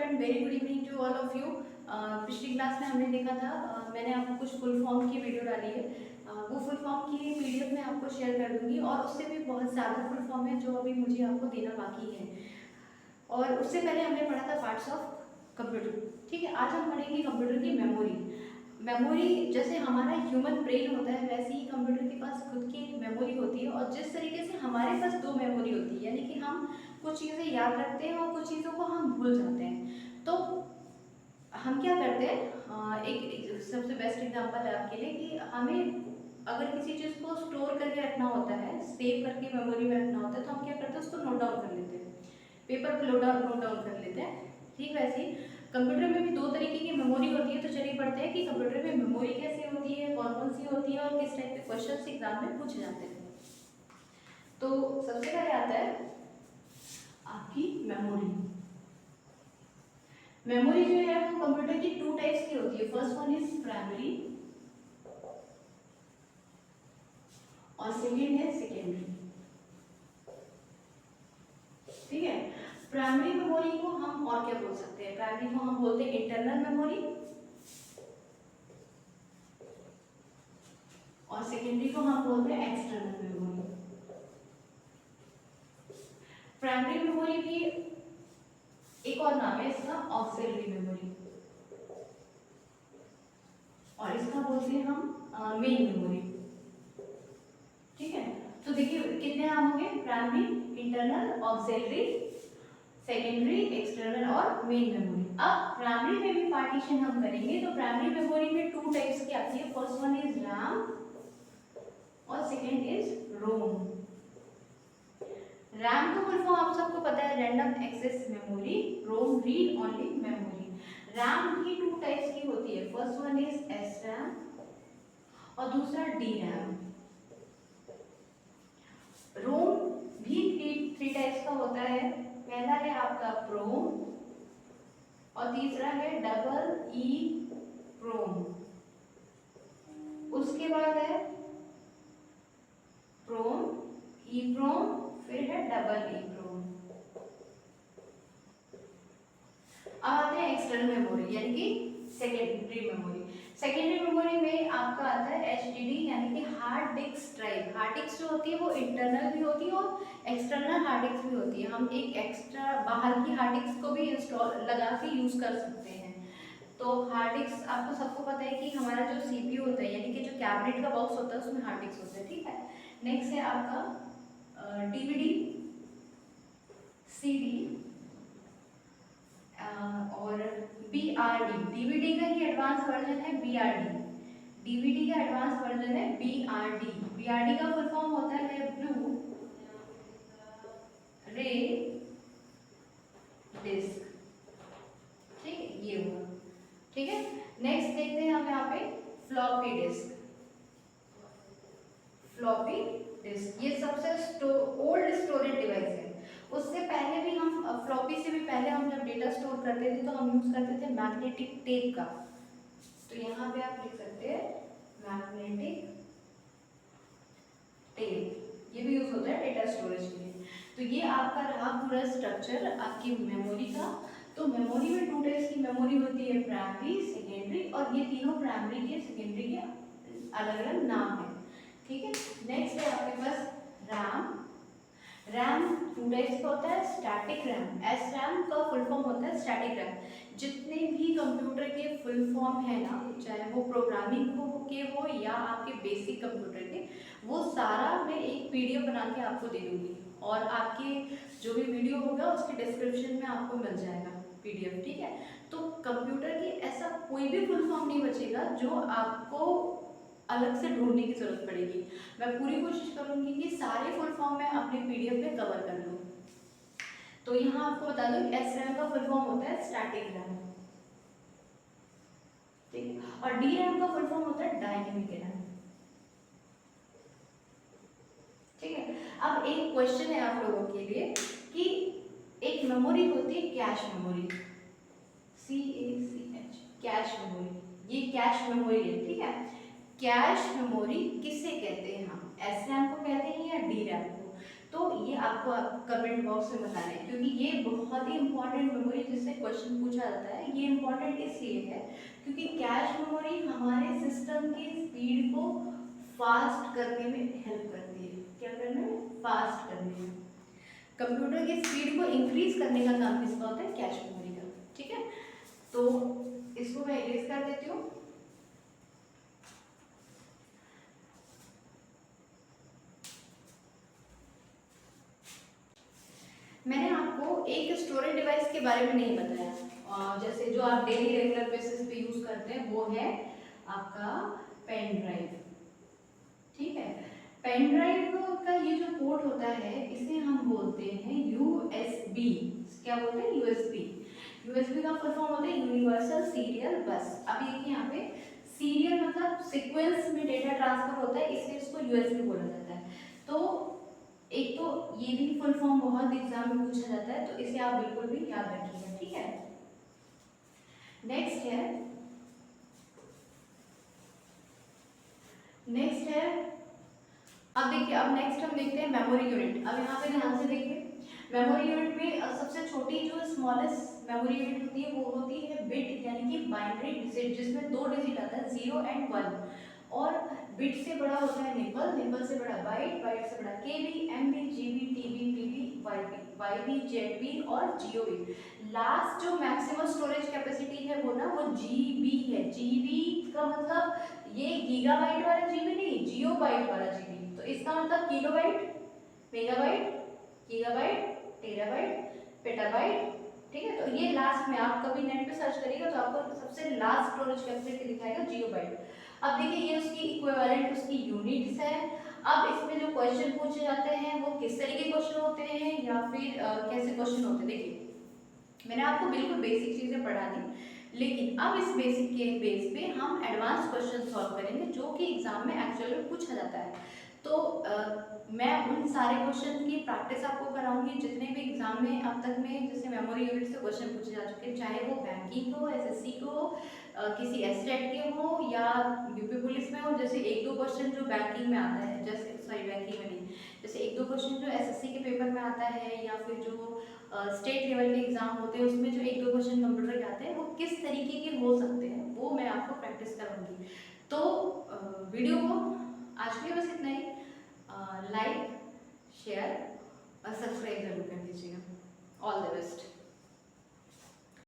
And very good evening to all of you. पिछली class में हमने देखा था, मैंने आपको कुछ फुल फॉर्म की वीडियो डाली है। वो फुल फॉर्म की पीडीएफ मैं आपको शेयर कर दूंगी और उससे भी बहुत ज़्यादा फुल फॉर्म है जो अभी मुझे आपको देना बाकी है। और उससे पहले हमने पढ़ा था पार्ट्स ऑफ कंप्यूटर। ठीक है, आज हम पढ़ेंगे कंप्यूटर की मेमोरी। मेमोरी जैसे हमारा ह्यूमन ब्रेन होता है वैसे ही कंप्यूटर के पास खुद की एक मेमोरी होती है, और जिस तरीके से हमारे पास दो मेमोरी होती है, यानी कि हम कुछ चीज़ें याद रखते हैं और कुछ चीज़ों को हम भूल जाते हैं। तो हम क्या करते हैं, एक सबसे बेस्ट एग्जांपल है आपके लिए कि हमें अगर किसी चीज़ को स्टोर करके रखना होता है, सेव करके मेमोरी में रखना होता है, तो हम क्या करते हैं, उसको नोट डाउन कर लेते हैं, पेपर पर नोट डाउन कर लेते हैं। ठीक वैसे ही कंप्यूटर में भी दो तरीके की मेमोरी होती है। तो चलिए पढ़ते हैं कि कंप्यूटर में मेमोरी कैसे होती है, कौन कौन सी होती है और किस टाइप के क्वेश्चन एग्जाम में पूछे जाते हैं। तो सबसे पहले आता है आपकी मेमोरी। मेमोरी जो है वो कंप्यूटर की टू टाइप्स की होती है। फर्स्ट वन इज प्राइमरी और सेकेंड है सेकेंडरी। ठीक है, प्राइमरी मेमोरी को हम और क्या बोल सकते हैं, प्राइमरी को हम बोलते हैं इंटरनल मेमोरी और सेकेंडरी को हम बोलते हैं एक्सटर्नल मेमोरी। प्राइमरी मेमोरी भी एक और नाम है इसका, ऑक्सिलरी मेमोरी, और इसका बोलते हैं हम मेन मेमोरी। ठीक है, तो देखिए कितने नाम होंगे, primary, internal, auxiliary, secondary, external और मेन मेमोरी। अब प्राइमरी में भी पार्टीशन हम करेंगे तो प्राइमरी मेमोरी में टू टाइप्स की आती है। फर्स्ट वन इज रैम और सेकेंड इज रोम। रैम का फुल फॉर्म आप सबको पता है, रैंडम एक्सेस मेमोरी। रोम रीड ओनली मेमोरी। रैम की टू टाइप्स की होती है। First one is S RAM और दूसरा डी रैम। रोम भी थ्री टाइप्स का होता है। पहला है आपका प्रोम और तीसरा है डबल ई प्रोम। उसके बाद है प्रोम, ई प्रोम, फिर है डबल ई प्रोम। अब आते हैं एक्सटर्नल मेमोरी यानी कि सेकेंडरी मेमोरी। सेकेंडरी मेमोरी में आपका आता है एचडीडी यानी कि hard disk drive. Hard disk जो होती है वो इंटरनल भी होती है और एक्सटर्नल हार्ड डिस्क भी होती है। हम एक एक्स्ट्रा बाहर की हार्ड डिस्क को भी इंस्टॉल लगा के यूज कर सकते हैं। तो हार्ड डिस्क आपको सबको पता है कि हमारा जो सीपीयू होता है यानी कि जो कैबिनेट का बॉक्स होता है उसमें हार्ड डिस्क होता है। ठीक है, नेक्स्ट है आपका डीवीडी, सीडी और बीआरडी। डीवीडी का ही एडवांस वर्जन है बीआरडी। डीवीडी का एडवांस वर्जन है बीआरडी। बीआरडी का फुल फॉर्म होता है ब्लू रे डिस्क। ठीक है, ये हुआ। ठीक है, नेक्स्ट देखते हैं हम यहाँ पे फ्लॉपी डिस्क। फ्लॉपी डिस्क ये सबसे ओल्ड स्टोरेज डिवाइस है। उससे पहले भी हम फ्लॉपी से भी पहले हम जब डेटा स्टोर करते थे तो हम यूज करते थे मैग्नेटिक टेप का। तो यहाँ पे आप लिख सकते हैं मैग्नेटिक टेप, ये भी यूज होता है डेटा स्टोरेज के लिए। तो ये आपका रहा पूरा स्ट्रक्चर आपकी मेमोरी का। तो मेमोरी में टू टाइप्स की मेमोरी होती है, प्राइमरी, सेकेंडरी, और ये तीनों प्राइमरी के सेकेंडरी के अलग अलग नाम है। ठीक है, नेक्स्ट है आपके पास रैम। रैम टू टाइप्स का होता है, स्टैटिक रैम। एस रैम का फुल फॉर्म होता है स्टैटिक रैम। जितने भी कंप्यूटर के फुल फॉर्म है ना, चाहे वो प्रोग्रामिंग के हो या आपके बेसिक कंप्यूटर के, वो सारा मैं एक पीडीएफ बना के आपको दे दूंगी और आपके जो भी वीडियो होगा उसके डिस्क्रिप्शन में आपको मिल जाएगा पीडीएफ। ठीक है, तो कंप्यूटर की ऐसा कोई भी फुल फॉर्म नहीं बचेगा जो आपको अलग से ढूंढने की जरूरत पड़ेगी। मैं पूरी कोशिश करूंगी कि सारे फुल फॉर्म मैं अपने पीडीएफ में कवर कर लूँ। तो यहाँ आपको बता दूं एस रैम का फुल फॉर्म होता है स्टैटिक रैम। ठीक है, और डी रैम का फुल फॉर्म होता है डायनेमिक रैम। ठीक है, अब एक क्वेश्चन है आप लोगों के लिए कि एक मेमोरी होती है cache memory, CACH, cache memory. ये कैश मेमोरी है। ठीक है, कैश मेमोरी किसे कहते हैं हम, एस रैम को कहते हैं या डी रैम को। तो ये आपको कमेंट बॉक्स में बताना है, क्योंकि ये बहुत ही इंपॉर्टेंट मेमोरी जिससे क्वेश्चन पूछा जाता है। ये इंपॉर्टेंट इसलिए है क्योंकि कैश मेमोरी हमारे सिस्टम की स्पीड को फास्ट करने में हेल्प करती है। क्या करने में? फास्ट करने में। कंप्यूटर की स्पीड को इंक्रीज करने का काम किसका होता है? कैश मेमोरी का। ठीक है, तो इसको मैं इरेज कर देती हूँ। मैंने आपको एक स्टोरेज डिवाइस के बारे में नहीं बताया, जैसे जो आप डेली रेगुलर बेसिस पे यूज करते हैं वो है आपका पेन ड्राइव। ठीक है, पेन ड्राइव का ये जो पोर्ट होता है इसे हम बोलते हैं यूएसबी। क्या बोलते हैं? यूएसबी। यूएसबी का फुल फॉर्म होता है यूनिवर्सल सीरियल बस। अब देखिए यहाँ पे सीरियल मतलब सीक्वेंस में डेटा ट्रांसफर होता है, इसलिए इसको यूएसबी बोला जाता है। तो एक तो ये भी फुल फॉर्म बहुत एग्जाम में पूछा जाता है, तो इसे आप बिल्कुल भी याद रखिएगा। ठीक है, नेक्स्ट है अब देखिए, अब नेक्स्ट हम देखते हैं मेमोरी यूनिट। अब यहाँ पे ध्यान से देखिए, मेमोरी यूनिट में सबसे छोटी जो स्मॉलेस्ट मेमोरी यूनिट होती है वो होती है बिट, यानी कि बाइनरी डिजिट, जिसमें 2 डिजिट आता है 0 एंड 1। और बिट से बड़ा होता है निबल, निबल से बड़ा बाइट, बाइट से बड़ा KB, MB, GB, TB, PB, YB, YB, ZB और जीओबी। लास्ट जो मैक्सिमम स्टोरेज कैपेसिटी है वो ना वो जीबी है। जीबी का मतलब ये गीगाबाइट वाला जीबी नहीं, जियोबाइट वाला जीबी। तो इसका मतलब kilobyte, megabyte, gigabyte, terabyte, petabyte. ठीक है, तो ये लास्ट में आप कभी नेट पे सर्च करिएगा तो आपको सबसे लास्ट स्टोरेज कैपेसिटी दिखाएगा जियोबाइट। अब देखिए ये उसकी इक्विवेलेंट उसकी यूनिट्स है। अब इसमें जो क्वेश्चन पूछे जाते हैं वो किस तरीके के क्वेश्चन होते हैं या फिर कैसे क्वेश्चन होते हैं। देखिए मैंने आपको बिल्कुल बेसिक चीजें पढ़ा दी, लेकिन अब इस बेसिक के बेस पे हम एडवांस क्वेश्चन सॉल्व करेंगे जो कि एग्जाम में एक्चुअल में पूछा जाता है। तो मैं उन सारे क्वेश्चन की प्रैक्टिस आपको कराऊंगी जितने भी एग्जाम में अब तक में जैसे मेमोरी यूनिट से क्वेश्चन पूछे जा चुके हैं, चाहे वो बैंकिंग हो, एसएससी को हो, किसी एसटेट के हो या यूपी पुलिस में हो। जैसे एक दो क्वेश्चन जो बैंकिंग में आता है, जैसे सॉरी बैंकिंग में नहीं, जैसे एक दो क्वेश्चन जो एसएससी के पेपर में आता है या फिर जो स्टेट लेवल के एग्जाम होते हैं उसमें जो एक दो क्वेश्चन कंप्यूटर के आते हैं वो किस तरीके के हो सकते हैं वो मैं आपको प्रैक्टिस कराऊंगी। तो वीडियो को आज के लिए बस इतना ही। लाइक, शेयर और सब्सक्राइब जरूर कर दीजिएगा। All the best.